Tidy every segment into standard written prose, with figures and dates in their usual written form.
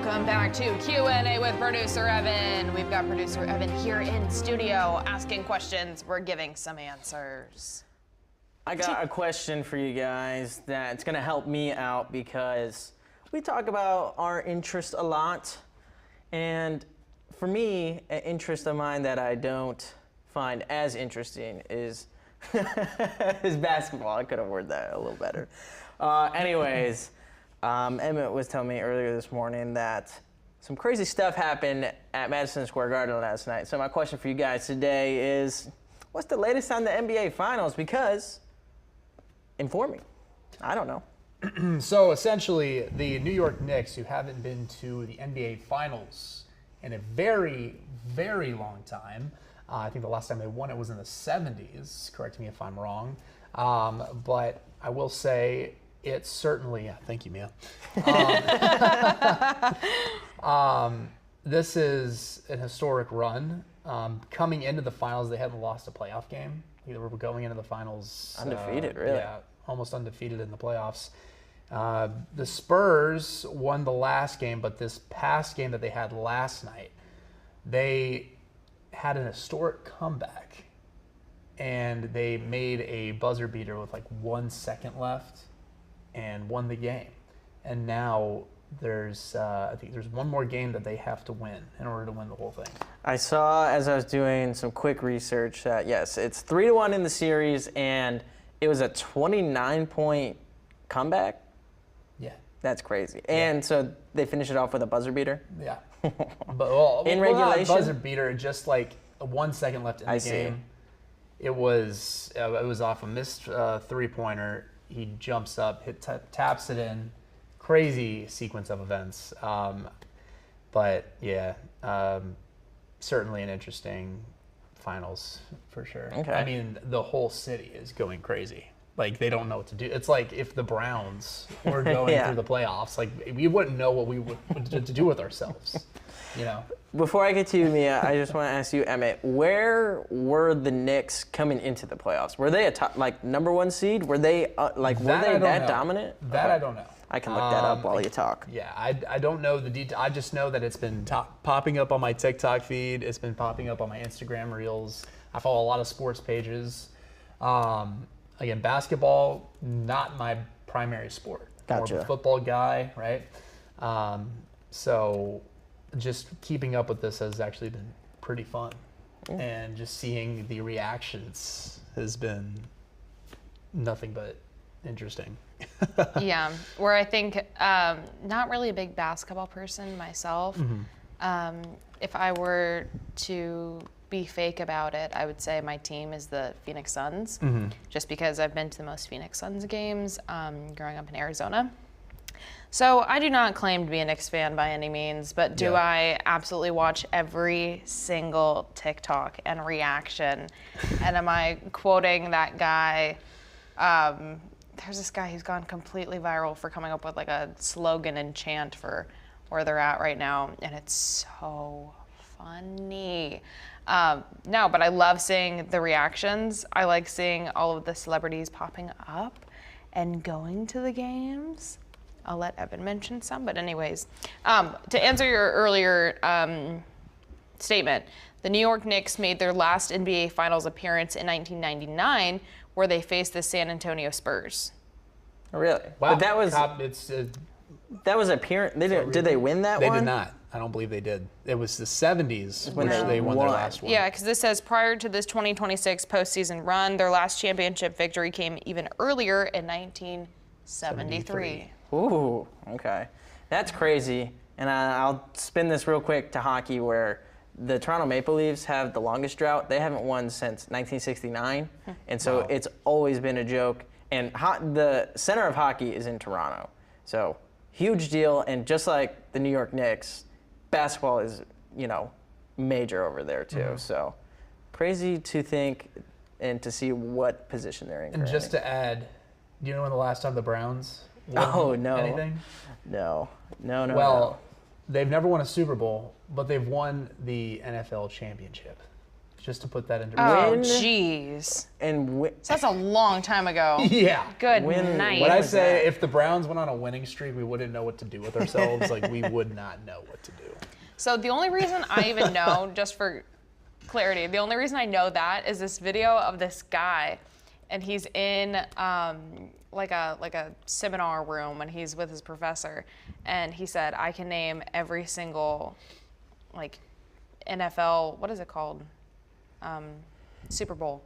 Welcome back to Q&A with Producer Evan. We've got Producer Evan here in studio asking questions. We're giving some answers. I got a question for you guys that's going to help me out because we talk about our interest a lot. And for me, an interest of mine that I don't find as interesting is basketball. I could have worded that a little better. Anyways, Emmett was telling me earlier this morning that some crazy stuff happened at Madison Square Garden last night. So my question for you guys today is, what's the latest on the NBA Finals? Because, inform me. I don't know. So essentially, the New York Knicks, who haven't been to the NBA Finals in a very, very long time. I think the last time they won it was in the 70s. Correct me if I'm wrong. But I will say it's certainly, yeah, thank you, Mia. This is an historic run. Coming into the finals, they hadn't lost a playoff game. They were going into the finals. Undefeated, really? Yeah, almost undefeated in the playoffs. The Spurs won the last game, but this past game that they had last night, they had an historic comeback, and they made a buzzer beater with like 1 second left and won the game. And now there's, I think there's one more game that they have to win in order to win the whole thing. I saw, as I was doing some quick research, that yes, it's 3-1 in the series, and it was a 29-point comeback. Yeah. That's crazy. And so they finish it off with a buzzer beater? Yeah. But in regulation? not a buzzer beater, just like 1 second left in the game. It was off a missed three-pointer. He jumps up, taps it in. Crazy sequence of events. But yeah, certainly an interesting finals for sure. Okay. I mean, the whole city is going crazy. Like, they don't know what to do. It's like if the Browns were going through the playoffs, like, we wouldn't know what we would to do with ourselves, you know? Before I get to you, Mia, I just want to ask you, Emmett, where were the Knicks coming into the playoffs? Were they a top, like, number 1 seed? Were they that dominant? That I don't know. I can look that up while you talk. Yeah, I don't know the detail. I just know that it's been popping up on my TikTok feed. It's been popping up on my Instagram Reels. I follow a lot of sports pages. Again, basketball, not my primary sport. Gotcha. More of a football guy, right? So just keeping up with this has actually been pretty fun. And just seeing the reactions has been nothing but interesting. Yeah, where I think not really a big basketball person myself. If I were to be fake about it, I would say my team is the Phoenix Suns, just because I've been to the most Phoenix Suns games growing up in Arizona. So I do not claim to be a Knicks fan by any means, but do I absolutely watch every single TikTok and reaction? And am I quoting that guy? There's this guy who's gone completely viral for coming up with like a slogan and chant for where they're at right now, and it's so funny. No, but I love seeing the reactions. I like seeing all of the celebrities popping up and going to the games. I'll let Evan mention some, but anyways, to answer your earlier statement, the New York Knicks made their last NBA Finals appearance in 1999, where they faced the San Antonio Spurs. Really? Wow. But that was that was appearance. Did they win that one? They did not. I don't believe they did. It was the 70s when they won their last one. Yeah, because this says prior to this 2026 postseason run, their last championship victory came even earlier in 1973. Ooh, okay. That's crazy. And I'll spin this real quick to hockey, where the Toronto Maple Leafs have the longest drought. They haven't won since 1969, and so it's always been a joke. And the center of hockey is in Toronto, so huge deal. And just like the New York Knicks, basketball is, major over there too. So crazy to think and to see what position they're in. And just to add, do you know when the last time the Browns won anything? No. Well, they've never won a Super Bowl, but they've won the NFL championship. just to put that into Oh, Win. jeez. And So that's a long time ago. Yeah. Good Win. night. When I was say that? if the Browns went on a winning streak, we wouldn't know what to do with ourselves. Like, we would not know what to do. So the only reason I even know, just for clarity, the only reason I know that is this video of this guy, and he's in like a seminar room, and he's with his professor, and he said, I can name every single like NFL, what is it called? Super Bowl.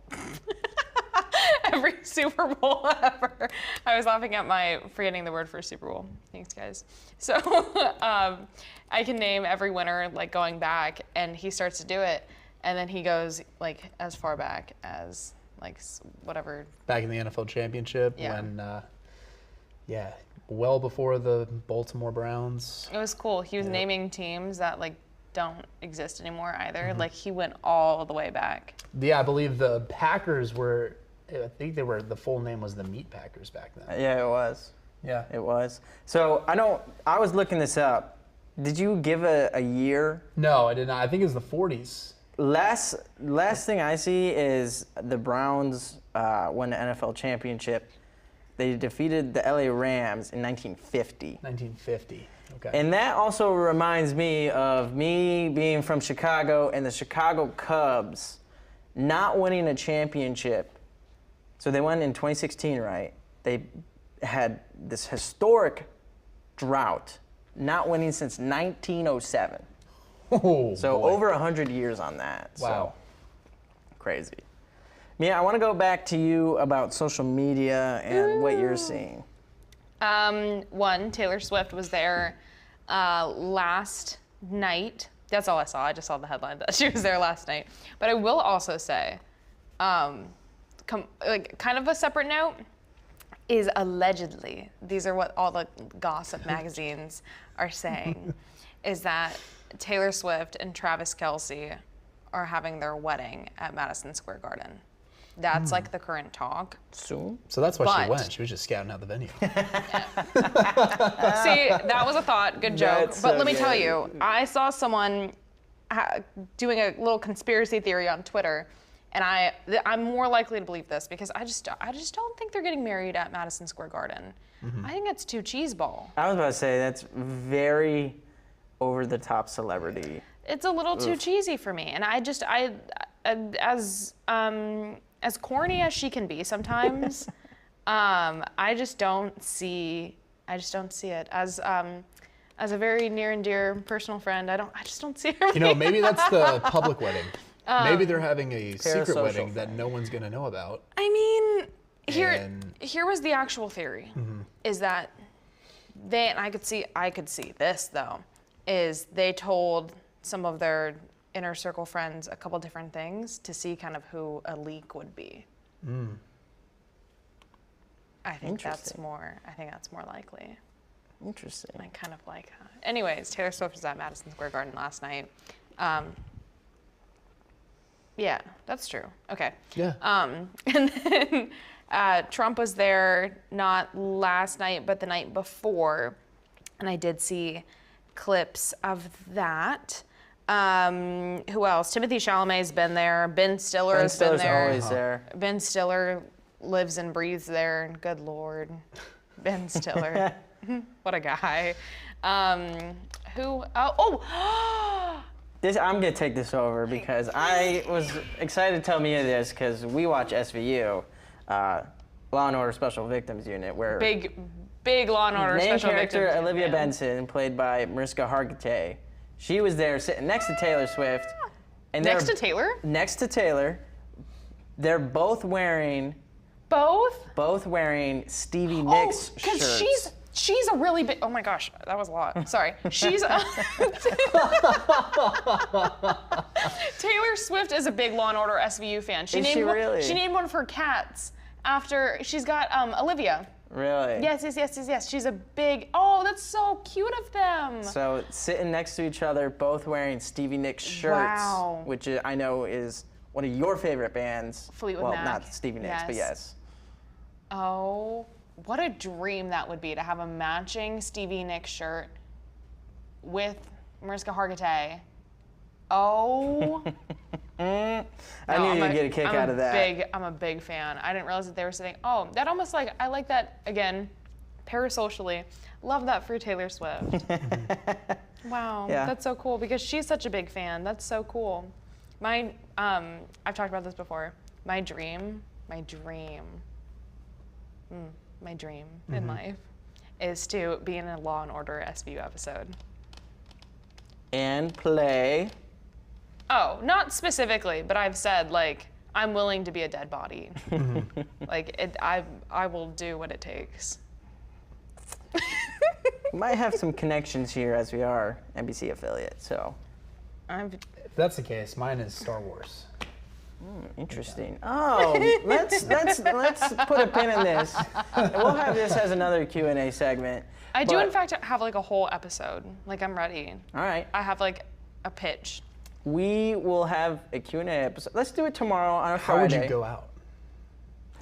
Every Super Bowl ever. I was laughing at my forgetting the word for Super Bowl. Thanks, guys. So I can name every winner, like going back, and he starts to do it, and then he goes like as far back as like whatever. Back in the NFL championship Yeah. when, well before the Baltimore Browns. It was cool. He was naming teams that like don't exist anymore either. Like he went all the way back. Yeah, I believe the Packers were, I think the full name was the Meat Packers back then. Yeah, it was. Yeah. It was. So I was looking this up. Did you give a year? No, I did not. I think it's the 40s. Last thing I see is the Browns won the NFL championship. They defeated the LA Rams in 1950. 1950. Okay. And that also reminds me of me being from Chicago and the Chicago Cubs not winning a championship. So they won in 2016, right? They had this historic drought, not winning since 1907. Oh, So boy. over 100 years on that. Wow. So, crazy. Mia, I want to go back to you about social media and what you're seeing. One, Taylor Swift was there last night. That's all I saw. I just saw the headline that she was there last night. But I will also say, kind of a separate note, is allegedly, these are what all the gossip magazines are saying, is that Taylor Swift and Travis Kelce are having their wedding at Madison Square Garden. That's like the current talk. Soon? So that's why she But- went. She was just scouting out the venue. See, that was a thought. Good joke. That's But so let me tell good. you, I saw someone doing a little conspiracy theory on Twitter, and I'm more likely to believe this because I just don't think they're getting married at Madison Square Garden. I think that's too cheeseball. I was about to say, that's very over-the-top celebrity. It's a little too cheesy for me, and as corny as she can be sometimes, I just don't see it as a very near and dear personal friend. I just don't see her. You know, maybe that's the public wedding. Maybe they're having a secret Parasocial wedding that thing. no one's going to know about. I mean, And- here was the actual theory, is that and I could see this though, is they told some of their inner circle friends a couple different things to see kind of who a leak would be. I think that's more likely. Interesting. I kind of like that. Anyways, Taylor Swift was at Madison Square Garden last night. Yeah, that's true. Okay. Yeah. And then Trump was there not last night, but the night before, and I did see clips of that. Who else? Timothy Chalamet's been there. Ben Stiller has been Stiller's there. always there. Ben Stiller lives and breathes there. Good Lord. Ben Stiller. What a guy. I'm gonna take this over because I was excited to tell Mia this because we watch SVU, Law and Order Special Victims Unit, where Big Law and Order main Special character Victims. Olivia fan. Benson, played by Mariska Hargitay, she was there sitting next to Taylor Swift. And Next they're- to Taylor? Next to Taylor. They're both wearing Both? Stevie Nicks because shirts. she's a really big. Oh my gosh, that was a lot. Sorry. Taylor Swift is a big Law and Order SVU fan. Is she really? She named one of her cats after she's got Olivia. Really? Yes. She's a big. Oh, that's so cute of them. So sitting next to each other, both wearing Stevie Nicks shirts, Wow. which I know is one of your favorite bands. Fleetwood well, Mac. not Stevie Nicks, but yes. Oh, what a dream that would be to have a matching Stevie Nicks shirt with Mariska Hargitay. Oh I knew you'd get a kick out of that. I'm a big fan. I didn't realize that they were saying, oh, that almost like, I like that, again, parasocially. Love that for Taylor Swift. Wow, Yeah. That's so cool because she's such a big fan. That's so cool. I've talked about this before. My dream in life is to be in a Law and Order SVU episode. And play. Oh, not specifically, but I've said like I'm willing to be a dead body. Like I will do what it takes. We might have some connections here as we are NBC affiliate, so. If that's the case, mine is Star Wars. Interesting. Oh, let's put a pin in this. We'll have this as another Q&A segment. I do in fact have like a whole episode. Like I'm ready. All right. I have like a pitch. We will have a Q&A episode. Let's do it tomorrow on a Friday. How would you go out?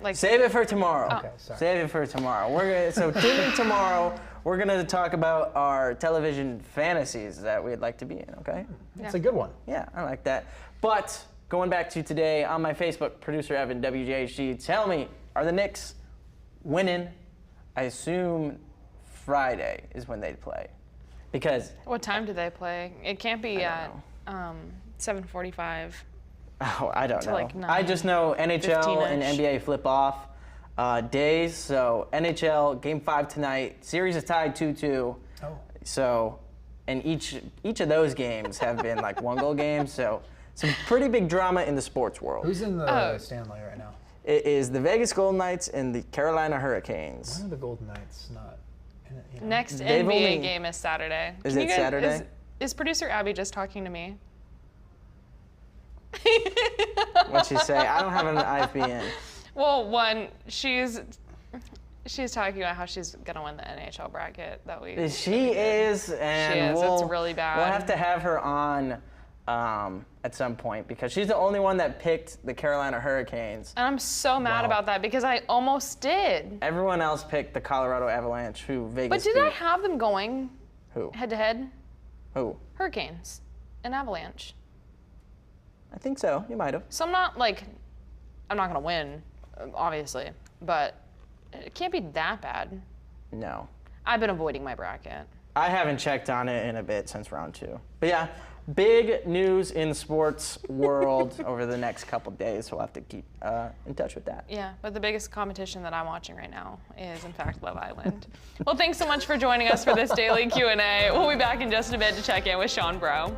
Like Save it for tomorrow. Okay, sorry. Save it for tomorrow. So tune in tomorrow. We're gonna talk about our television fantasies that we'd like to be in. Okay. That's a good one. Yeah, I like that. But going back to today on my Facebook, producer Evan WJHG, tell me, are the Knicks winning? I assume Friday is when they play, because. What time do they play? It can't be at 7:45. Oh, I don't know. Like 9, I just know NHL 15-ish. and NBA flip off days. So NHL Game 5 tonight. Series is tied 2-2. Oh. So, and each of those games have been like 1-goal games. So some pretty big drama in the sports world. Who's in the Stanley right now? It is the Vegas Golden Knights and the Carolina Hurricanes. Why are the Golden Knights not in it? You know? Next They've NBA only- game is Saturday. Is Can it you guys- Saturday? Is producer Abby just talking to me? What'd she say? I don't have an IFBN. Well, one, she's talking about how she's gonna win the NHL bracket that we. She is, and She is. We'll, It's really bad. We'll have to have her on at some point because she's the only one that picked the Carolina Hurricanes. And I'm so mad Wow. about that because I almost did. Everyone else picked the Colorado Avalanche, who Vegas But did beat. I have them going Who? head to head? Who? Hurricanes and Avalanche. I think so. You might have. So I'm not gonna win, obviously, but it can't be that bad. No. I've been avoiding my bracket. I haven't checked on it in a bit since round 2. But yeah, big news in the sports world over the next couple days, so we'll have to keep in touch with that. Yeah, but the biggest competition that I'm watching right now is, in fact, Love Island. Well, thanks so much for joining us for this daily Q&A. We'll be back in just a bit to check in with Sean Bro.